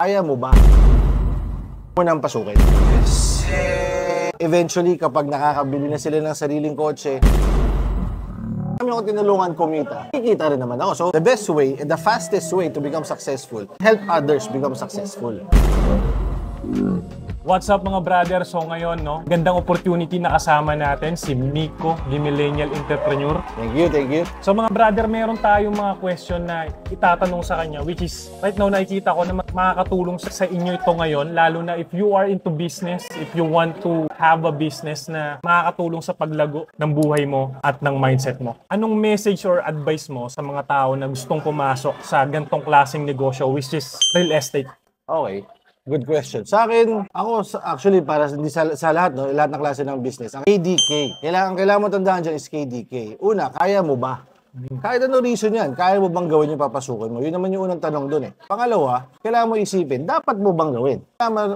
Kaya mo ba? Munang pasukin. Eventually, kapag nakakabili na sila ng sariling kotse, kami ako tinulungan kumita. Kikita rin naman ako. So, the best way and the fastest way to become successful, help others become successful. What's up mga brother? So ngayon, gandang opportunity na kasama natin si Miko, the Millennial Entrepreneur. Thank you, thank you. So mga brother, meron tayong mga question na itatanong sa kanya, which is, right now nakikita ko na makakatulong sa inyo ito ngayon, lalo na if you are into business, if you want to have a business na makakatulong sa paglago ng buhay mo at ng mindset mo. Anong message or advice mo sa mga tao na gustong pumasok sa gantong klaseng negosyo, which is real estate? Okay. Good question. Sa akin, actually, para hindi sa lahat, lahat ng klase ng business, ang KDK. Kailangan mo tandaan dyan is KDK. Una, kaya mo ba? Kahit ano reason yan, kaya mo bang gawin yung papasukin mo? Yun naman yung unang tanong dun eh. Pangalawa, kailangan mo isipin, dapat mo bang gawin?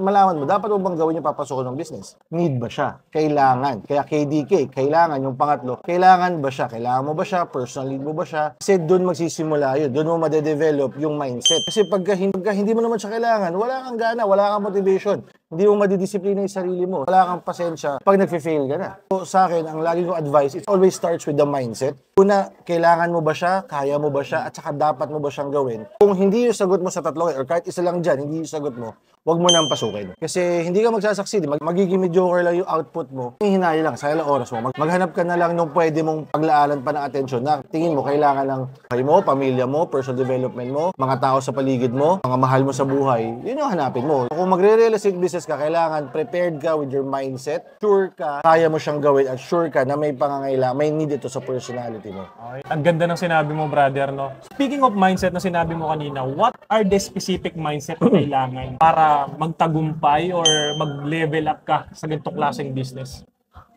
Malaman mo, dapat mo bang gawin yung papasukin ng business? Need ba siya? Kailangan. Kaya KDK, kailangan. Yung pangatlo, kailangan ba siya? Kailangan mo ba siya? Personal need mo ba siya? Kasi dun magsisimula yun. Dun mo madedevelop yung mindset. Kasi pagka hindi mo naman siya kailangan, wala kang gana, wala kang motivation. Hindi mo madidisiplina yung sarili mo. Wala kang pasensya pag nagfe-fail ka na. So, sa akin, ang lagi kong advice, it always starts with the mindset. Una, kailangan mo ba siya? Kaya mo ba siya? At saka dapat mo ba siyang gawin? Kung hindi yung sagot mo sa tatlo, or kahit isa lang dyan, hindi yung sagot mo, huwag mo nang pasukin. Kasi hindi ka magsasucceed. Magiging mediocre lang yung output mo. Hinahina lang, sayang lang oras mo. Maghanap ka na lang nung pwede mong paglaanan pa ng atensyon na tingin mo kailangan ng kayo mo, pamilya mo, personal development mo, mga tao sa paligid mo, mga mahal mo sa buhay. Yun yung hanapin mo. Kung magre-real estate business ka, kailangan prepared ka with your mindset. Sure ka, kaya mo siyang gawin at sure ka na may pangangailangan, may need ito sa personality mo. Okay. Ang ganda ng sinabi mo, brother, Speaking of mindset na sinabi mo kanina, what are the specific mindset na kailangan para magtagumpay or mag-level up ka sa ganitong klaseng business?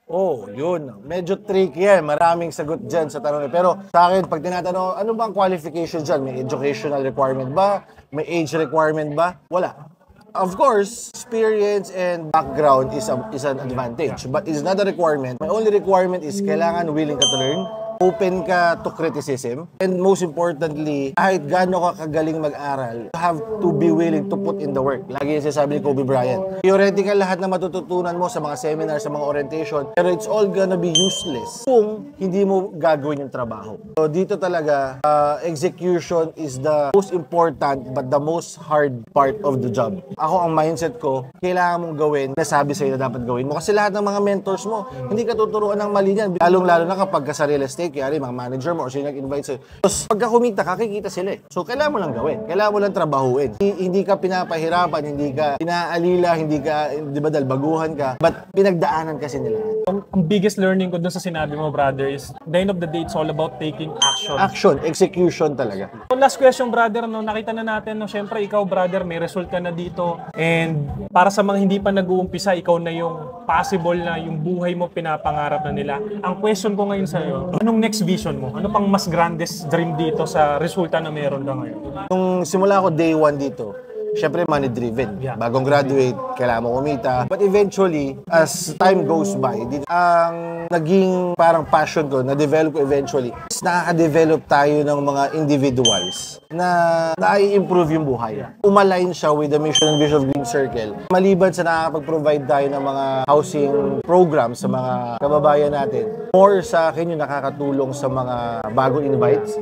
Oh, yun. Medyo tricky yan. Maraming sagot dyan sa tanong. Pero sa akin, pag tinatanong, ano bang qualification dyan? May educational requirement ba? May age requirement ba? Wala. Of course, experience and background is an advantage, but it's not a requirement. My only requirement is kailangan willing ka to learn, open ka to criticism, and most importantly, kahit gaano ka kagaling mag-aral, you have to be willing to put in the work. Lagi yung sinasabi ni Kobe Bryant. Theoretical lahat na matututunan mo sa mga seminar, sa mga orientation, pero it's all gonna be useless kung hindi mo gagawin yung trabaho. So dito talaga, execution is the most important but the most hard part of the job. Ako, ang mindset ko, kailangan mong gawin, nasabi sa'yo na dapat gawin mo. Kasi lahat ng mga mentors mo, hindi ka tuturuan ng mali niyan. Lalong-lalo na kapag ka sa real estate, kaya mga manager mo or sino nag-invite sa'yo. Tapos pagka kumita, kakikita sila eh. So kailangan mo lang gawin. Kailangan mo lang trabahuin. Hindi ka pinapahirapan, hindi ka pinaalila, hindi ka, di ba, baguhan ka. But pinagdaanan kasi nila. Ang biggest learning ko dun sa sinabi mo, brother, is the end of the day, it's all about taking action. Action, execution talaga. So last question, brother, nakita na natin, syempre ikaw, brother, may result ka na dito. And para sa mga hindi pa nag-uumpisa, ikaw na yung possible na yung buhay mo pinapangarap na nila. Ang question ko ngayon sa'yo, anong next vision mo? Ano pang mas grandest dream dito sa resulta na meron ka ngayon? Nung simula ako day one dito, syempre money-driven. Bagong graduate, kailangan mo kumita. But eventually, as time goes by, ang naging parang passion ko, na-develop ko eventually, is nakaka-develop tayo ng mga individuals na na-i-improve yung buhay. Umalign siya with the mission and vision of Green Circle. Maliban sa nakakapag-provide tayo ng mga housing programs sa mga kababayan natin, more sa akin yung nakakatulong sa mga bagong invites.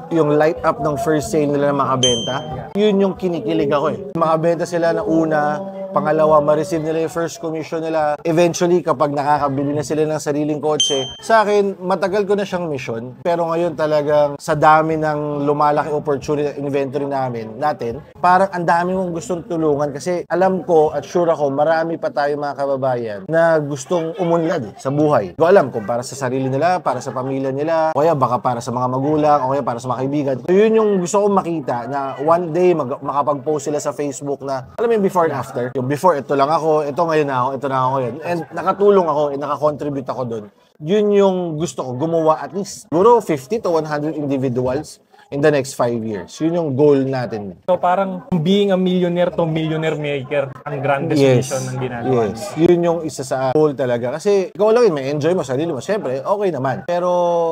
Yung light up ng first sale nila na makabenta, yun yung kinikilig ako eh. Makabenta sila na una, pangalawa, ma-receive nila yung first commission nila. Eventually, kapag nakakabili na sila ng sariling kotse, sa akin, matagal ko na siyang mission. Pero ngayon talagang sa dami ng lumalaki opportunity inventory natin, parang ang dami mong gustong tulungan kasi alam ko at sure ako, marami pa tayo mga kababayan na gustong umunlad sa buhay. Ko alam kung para sa sarili nila, para sa pamilya nila, o kaya baka para sa mga magulang, o kaya para sa mga kaibigan. So yun yung gusto kong makita na one day makapag-post sila sa Facebook na, alam mo yung before and after. Yung before, ito lang ako, ito ngayon na ako, ito na ako ngayon. And nakatulong ako, and nakakontribute ako doon. Yun yung gusto ko, gumawa at least, siguro 50 to 100 individuals in the next 5 years. Yun yung goal natin. So parang being a millionaire to millionaire maker, ang grandest mission ng ginagawa. Yes. Yun yung isa sa goal talaga. Kasi ikaw lang yun, may enjoy mo, sarili mo. Siyempre, okay naman. Pero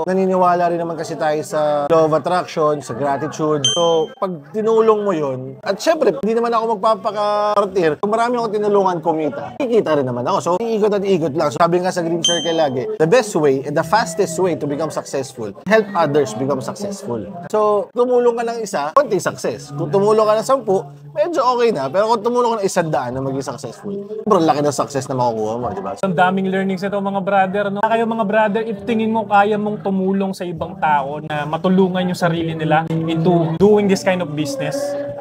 naniniwala rin naman kasi tayo sa law of attraction, sa gratitude. So, pag tinulong mo yun, at siyempre, hindi naman ako magpapaka-partir. Kung marami akong tinulungan kumita, kikita rin naman ako. So, iikot at iikot lang. So, sabi nga sa Green Circle lagi, the best way and the fastest way to become successful, help others become successful. So, tumulong ka ng isa, konting success. Kung tumulong ka ng 10, medyo okay na. Pero kung tumulong ka ng 100 na maging successful, bro, laki ng success na makukuha mo, di ba? Ang daming learnings ito mga brother. No? Kayo mga brother, if tingin mo kaya mong tumulong sa ibang tao na matulungan yung sarili nila into doing this kind of business,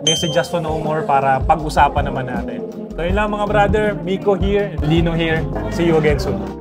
message us to know more para pag-usapan naman natin. So yun lang mga brother, Miko here, Lino here. See you again soon.